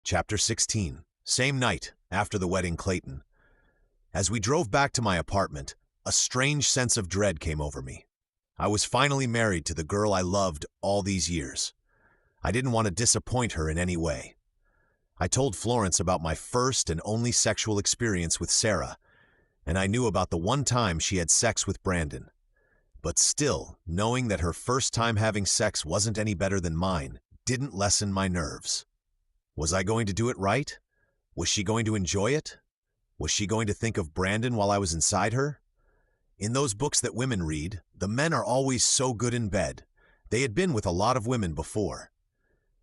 Chapter 16. Same night, after the wedding, Clayton. As we drove back to my apartment, a strange sense of dread came over me. I was finally married to the girl I loved all these years. I didn't want to disappoint her in any way. I told Florence about my first and only sexual experience with Sarah, and I knew about the one time she had sex with Brandon. But still, knowing that her first time having sex wasn't any better than mine didn't lessen my nerves. Was I going to do it right? Was she going to enjoy it? Was she going to think of Brandon while I was inside her? In those books that women read, the men are always so good in bed. They had been with a lot of women before.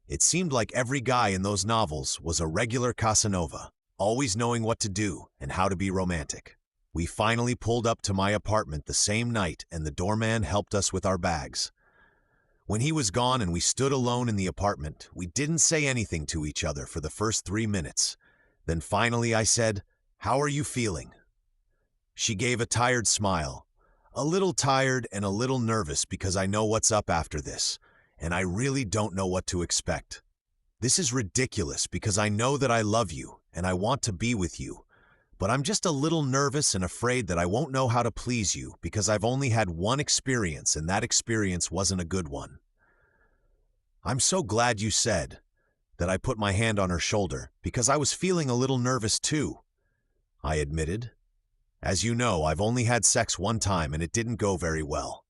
It seemed like every guy in those novels was a regular Casanova, always knowing what to do and how to be romantic. We finally pulled up to my apartment the same night, and the doorman helped us with our bags. When he was gone and we stood alone in the apartment, we didn't say anything to each other for the first 3 minutes. Then finally I said, "How are you feeling?" She gave a tired smile. A little tired and a little nervous because I know what's up after this, and I really don't know what to expect. This is ridiculous because I know that I love you and I want to be with you, but I'm just a little nervous and afraid that I won't know how to please you because I've only had one experience and that experience wasn't a good one. I'm so glad you said that. I put my hand on her shoulder because I was feeling a little nervous too, I admitted. As you know, I've only had sex one time and it didn't go very well.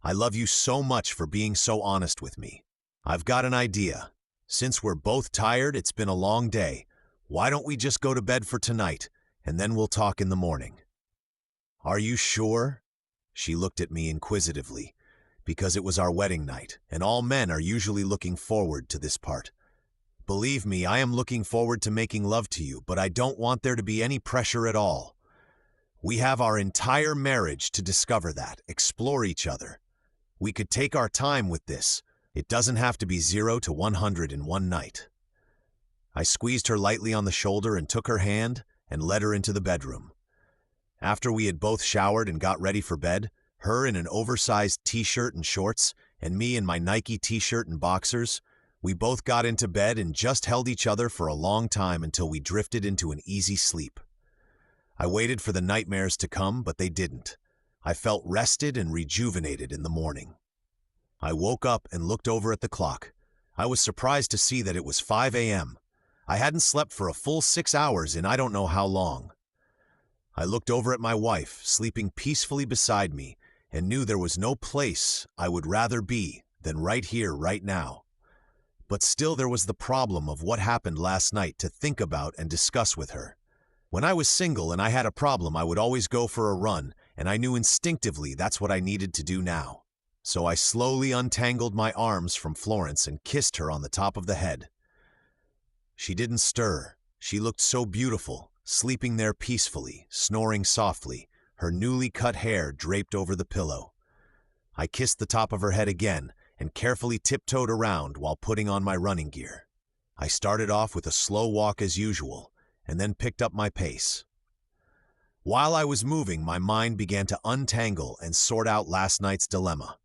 I love you so much for being so honest with me. I've got an idea. Since we're both tired, it's been a long day. Why don't we just go to bed for tonight, and then we'll talk in the morning? Are you sure? She looked at me inquisitively, because it was our wedding night, and all men are usually looking forward to this part. Believe me, I am looking forward to making love to you, but I don't want there to be any pressure at all. We have our entire marriage to discover that, explore each other. We could take our time with this. It doesn't have to be 0 to 100 in one night. I squeezed her lightly on the shoulder and took her hand and led her into the bedroom. After we had both showered and got ready for bed, her in an oversized t-shirt and shorts, and me in my Nike t-shirt and boxers, we both got into bed and just held each other for a long time until we drifted into an easy sleep. I waited for the nightmares to come, but they didn't. I felt rested and rejuvenated in the morning. I woke up and looked over at the clock. I was surprised to see that it was 5 a.m. I hadn't slept for a full 6 hours in I don't know how long. I looked over at my wife, sleeping peacefully beside me, and knew there was no place I would rather be than right here, right now. But still there was the problem of what happened last night to think about and discuss with her. When I was single and I had a problem, I would always go for a run, and I knew instinctively that's what I needed to do now. So I slowly untangled my arms from Florence and kissed her on the top of the head. She didn't stir. She looked so beautiful, sleeping there peacefully, snoring softly, her newly cut hair draped over the pillow. I kissed the top of her head again and carefully tiptoed around while putting on my running gear. I started off with a slow walk as usual, and then picked up my pace. While I was moving, my mind began to untangle and sort out last night's dilemma.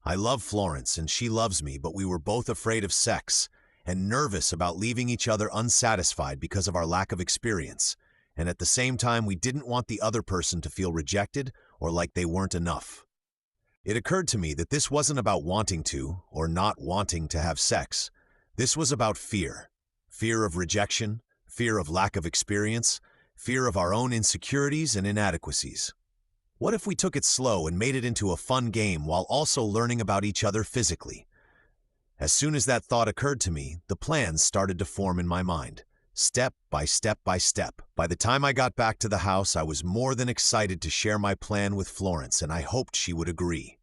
I love Florence and she loves me, but we were both afraid of sex and nervous about leaving each other unsatisfied because of our lack of experience, and at the same time we didn't want the other person to feel rejected or like they weren't enough. It occurred to me that this wasn't about wanting to or not wanting to have sex. This was about fear. Fear of rejection, fear of lack of experience, fear of our own insecurities and inadequacies. What if we took it slow and made it into a fun game while also learning about each other physically? As soon as that thought occurred to me, the plans started to form in my mind, step by step by step. By the time I got back to the house, I was more than excited to share my plan with Florence, and I hoped she would agree.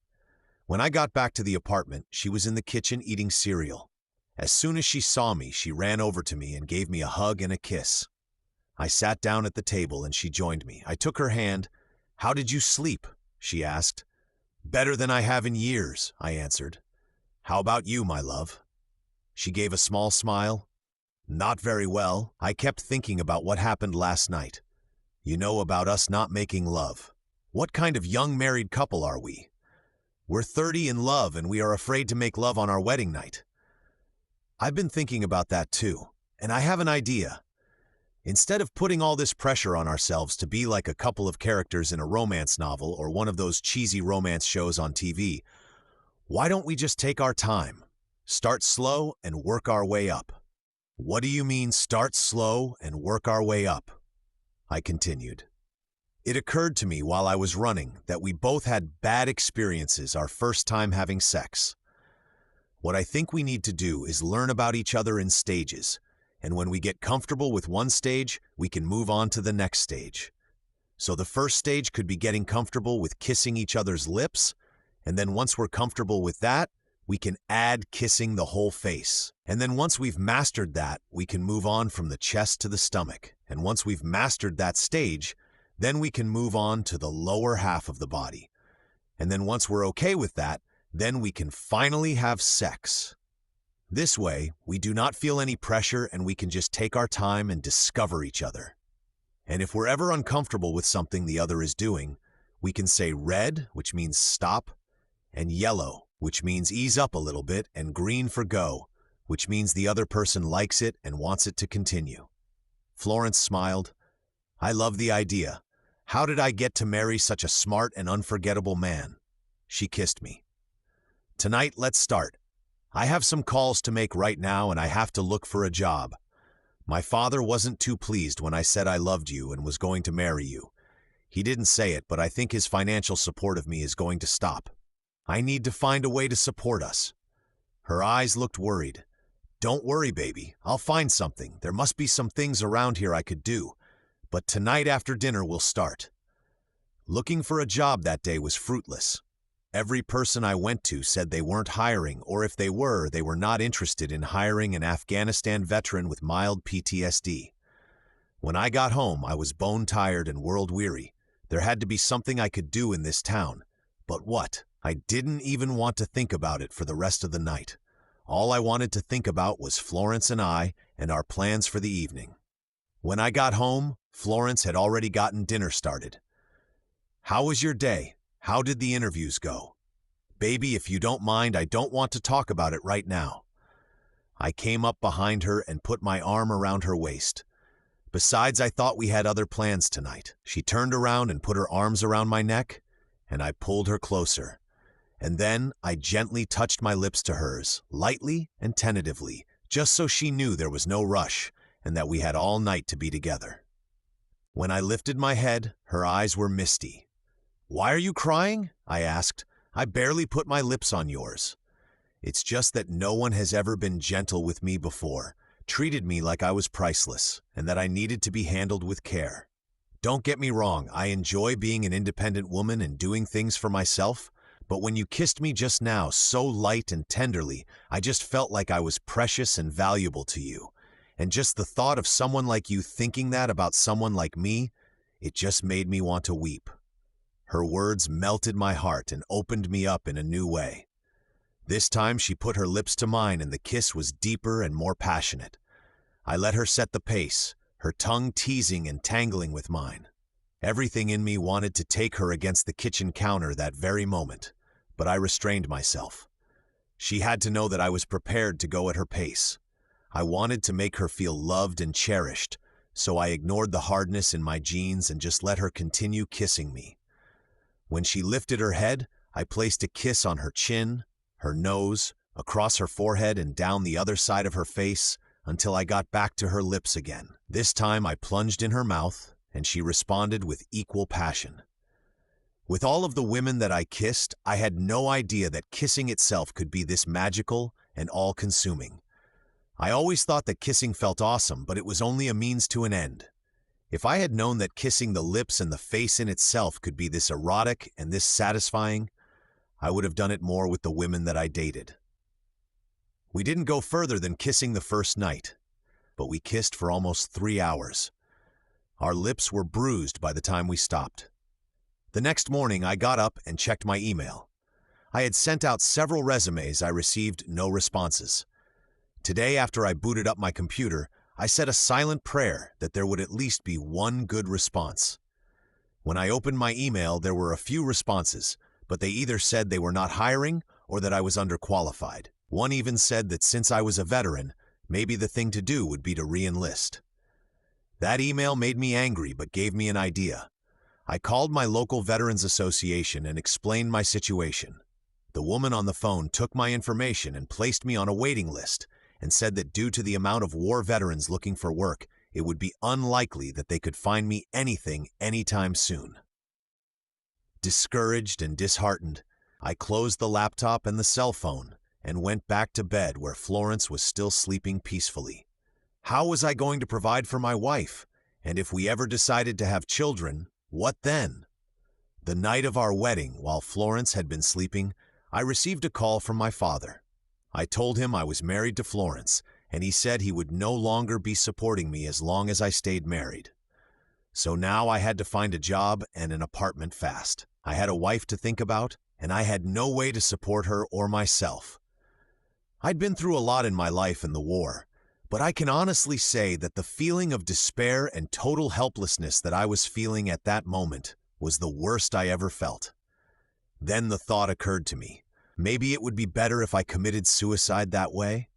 When I got back to the apartment, she was in the kitchen eating cereal. As soon as she saw me, she ran over to me and gave me a hug and a kiss. I sat down at the table and she joined me. I took her hand. "How did you sleep?" she asked. "Better than I have in years," I answered. "How about you, my love?" She gave a small smile. "Not very well. I kept thinking about what happened last night. You know, about us not making love. What kind of young married couple are we? We're 30 in love and we are afraid to make love on our wedding night." "I've been thinking about that too. And I have an idea. Instead of putting all this pressure on ourselves to be like a couple of characters in a romance novel or one of those cheesy romance shows on TV, why don't we just take our time, start slow, and work our way up? What do you mean, start slow and work our way up? I continued. It occurred to me while I was running that we both had bad experiences our first time having sex. What I think we need to do is learn about each other in stages, and when we get comfortable with one stage, we can move on to the next stage. So the first stage could be getting comfortable with kissing each other's lips, and then once we're comfortable with that, we can add kissing the whole face. And then once we've mastered that, we can move on from the chest to the stomach. And once we've mastered that stage, then we can move on to the lower half of the body. And then once we're okay with that, then we can finally have sex. This way, we do not feel any pressure and we can just take our time and discover each other. And if we're ever uncomfortable with something the other is doing, we can say red, which means stop, and yellow, which means ease up a little bit, and green for go, which means the other person likes it and wants it to continue. Florence smiled. I love the idea. How did I get to marry such a smart and unforgettable man? She kissed me. Tonight, let's start. I have some calls to make right now and I have to look for a job. My father wasn't too pleased when I said I loved you and was going to marry you. He didn't say it, but I think his financial support of me is going to stop. I need to find a way to support us. Her eyes looked worried. Don't worry, baby. I'll find something. There must be some things around here I could do. But tonight after dinner we'll start. Looking for a job that day was fruitless. Every person I went to said they weren't hiring, or if they were not interested in hiring an Afghanistan veteran with mild PTSD. When I got home, I was bone-tired and world-weary. There had to be something I could do in this town. But what? I didn't even want to think about it for the rest of the night. All I wanted to think about was Florence and I and our plans for the evening. When I got home, Florence had already gotten dinner started. How was your day? How did the interviews go? Baby, if you don't mind, I don't want to talk about it right now. I came up behind her and put my arm around her waist. Besides, I thought we had other plans tonight. She turned around and put her arms around my neck, and I pulled her closer. And then I gently touched my lips to hers, lightly and tentatively, just so she knew there was no rush and that we had all night to be together. When I lifted my head, her eyes were misty. Why are you crying? I asked. I barely put my lips on yours. It's just that no one has ever been gentle with me before, treated me like I was priceless, and that I needed to be handled with care. Don't get me wrong, I enjoy being an independent woman and doing things for myself, but when you kissed me just now so light and tenderly, I just felt like I was precious and valuable to you. And just the thought of someone like you thinking that about someone like me, it just made me want to weep. Her words melted my heart and opened me up in a new way. This time she put her lips to mine and the kiss was deeper and more passionate. I let her set the pace, her tongue teasing and tangling with mine. Everything in me wanted to take her against the kitchen counter that very moment, but I restrained myself. She had to know that I was prepared to go at her pace. I wanted to make her feel loved and cherished, so I ignored the hardness in my jeans and just let her continue kissing me. When she lifted her head, I placed a kiss on her chin, her nose, across her forehead and down the other side of her face until I got back to her lips again. This time I plunged in her mouth, and she responded with equal passion. With all of the women that I kissed, I had no idea that kissing itself could be this magical and all-consuming. I always thought that kissing felt awesome, but it was only a means to an end. If I had known that kissing the lips and the face in itself could be this erotic and this satisfying, I would have done it more with the women that I dated. We didn't go further than kissing the first night, but we kissed for almost 3 hours. Our lips were bruised by the time we stopped. The next morning, I got up and checked my email. I had sent out several resumes. I received no responses. Today, after I booted up my computer, I said a silent prayer that there would at least be one good response. When I opened my email, there were a few responses, but they either said they were not hiring or that I was underqualified. One even said that since I was a veteran, maybe the thing to do would be to re-enlist. That email made me angry but gave me an idea. I called my local Veterans Association and explained my situation. The woman on the phone took my information and placed me on a waiting list and said that due to the amount of war veterans looking for work, it would be unlikely that they could find me anything anytime soon. Discouraged and disheartened, I closed the laptop and the cell phone and went back to bed where Florence was still sleeping peacefully. How was I going to provide for my wife? And if we ever decided to have children, what then? The night of our wedding, while Florence had been sleeping, I received a call from my father. I told him I was married to Florence, and he said he would no longer be supporting me as long as I stayed married. So now I had to find a job and an apartment fast. I had a wife to think about, and I had no way to support her or myself. I'd been through a lot in my life in the war, but I can honestly say that the feeling of despair and total helplessness that I was feeling at that moment was the worst I ever felt. Then the thought occurred to me, maybe it would be better if I committed suicide that way.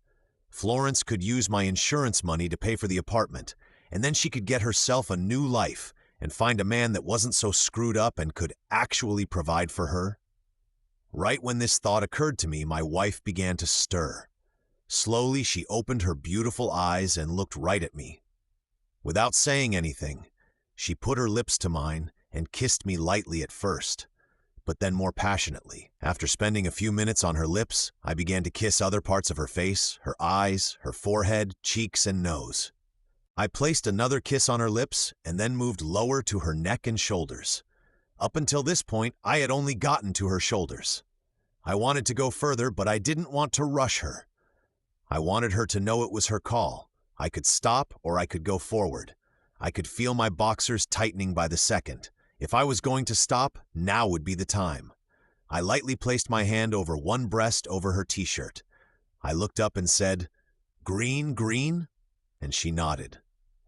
Florence could use my insurance money to pay for the apartment, and then she could get herself a new life and find a man that wasn't so screwed up and could actually provide for her. Right when this thought occurred to me, my wife began to stir. Slowly, she opened her beautiful eyes and looked right at me. Without saying anything, she put her lips to mine and kissed me lightly at first, but then more passionately. After spending a few minutes on her lips, I began to kiss other parts of her face, her eyes, her forehead, cheeks, and nose. I placed another kiss on her lips and then moved lower to her neck and shoulders. Up until this point, I had only gotten to her shoulders. I wanted to go further, but I didn't want to rush her. I wanted her to know it was her call. I could stop or I could go forward. I could feel my boxers tightening by the second. If I was going to stop, now would be the time. I lightly placed my hand over one breast over her t-shirt. I looked up and said, "Green, green?" And she nodded.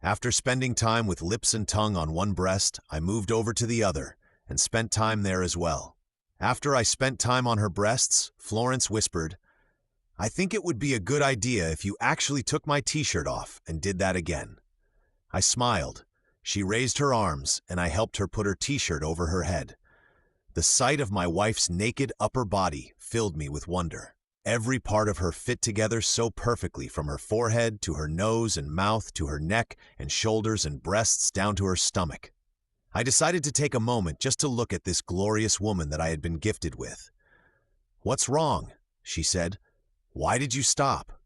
After spending time with lips and tongue on one breast, I moved over to the other and spent time there as well. After I spent time on her breasts, Florence whispered, "I think it would be a good idea if you actually took my t-shirt off and did that again." I smiled. She raised her arms, and I helped her put her t-shirt over her head. The sight of my wife's naked upper body filled me with wonder. Every part of her fit together so perfectly, from her forehead to her nose and mouth to her neck and shoulders and breasts down to her stomach. I decided to take a moment just to look at this glorious woman that I had been gifted with. "What's wrong?" she said. "Why did you stop?"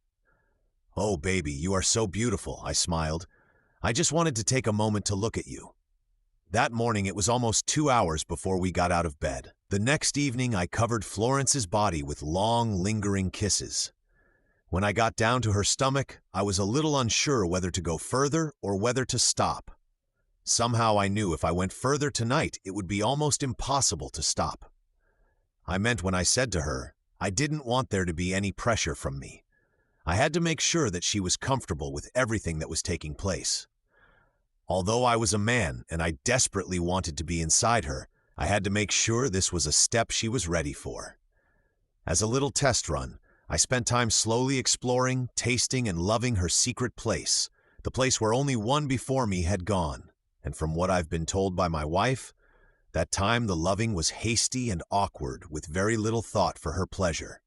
"Oh, baby, you are so beautiful," I smiled. "I just wanted to take a moment to look at you." That morning, it was almost 2 hours before we got out of bed. The next evening, I covered Florence's body with long, lingering kisses. When I got down to her stomach, I was a little unsure whether to go further or whether to stop. Somehow I knew if I went further tonight, it would be almost impossible to stop. I meant when I said to her, I didn't want there to be any pressure from me. I had to make sure that she was comfortable with everything that was taking place. Although I was a man and I desperately wanted to be inside her, I had to make sure this was a step she was ready for. As a little test run, I spent time slowly exploring, tasting, and loving her secret place, the place where only one before me had gone. And from what I've been told by my wife, that time the loving was hasty and awkward with very little thought for her pleasure.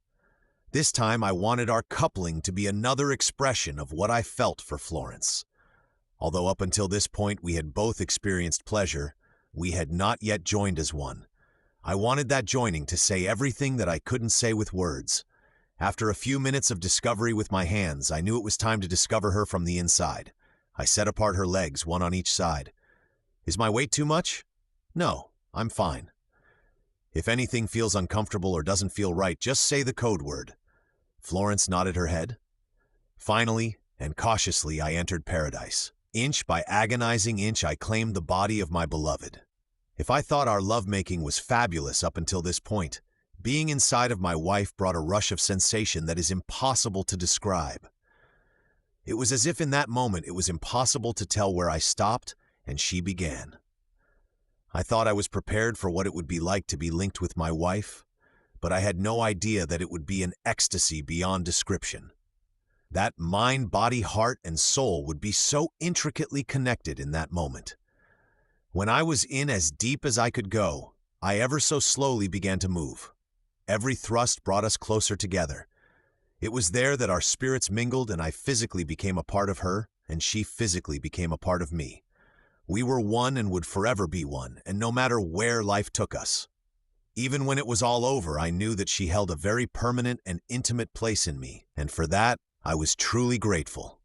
This time I wanted our coupling to be another expression of what I felt for Florence. Although up until this point we had both experienced pleasure, we had not yet joined as one. I wanted that joining to say everything that I couldn't say with words. After a few minutes of discovery with my hands, I knew it was time to discover her from the inside. I set apart her legs, one on each side. Is my weight too much? No, I'm fine. If anything feels uncomfortable or doesn't feel right, just say the code word. Florence nodded her head. Finally, and cautiously, I entered paradise. Inch by agonizing inch, I claimed the body of my beloved. If I thought our lovemaking was fabulous up until this point, being inside of my wife brought a rush of sensation that is impossible to describe. It was as if in that moment it was impossible to tell where I stopped and she began. I thought I was prepared for what it would be like to be linked with my wife, but I had no idea that it would be an ecstasy beyond description. That mind, body, heart, and soul would be so intricately connected in that moment. When I was in as deep as I could go, I ever so slowly began to move. Every thrust brought us closer together. It was there that our spirits mingled and I physically became a part of her, and she physically became a part of me. We were one and would forever be one, and no matter where life took us. Even when it was all over, I knew that she held a very permanent and intimate place in me, and for that, I was truly grateful.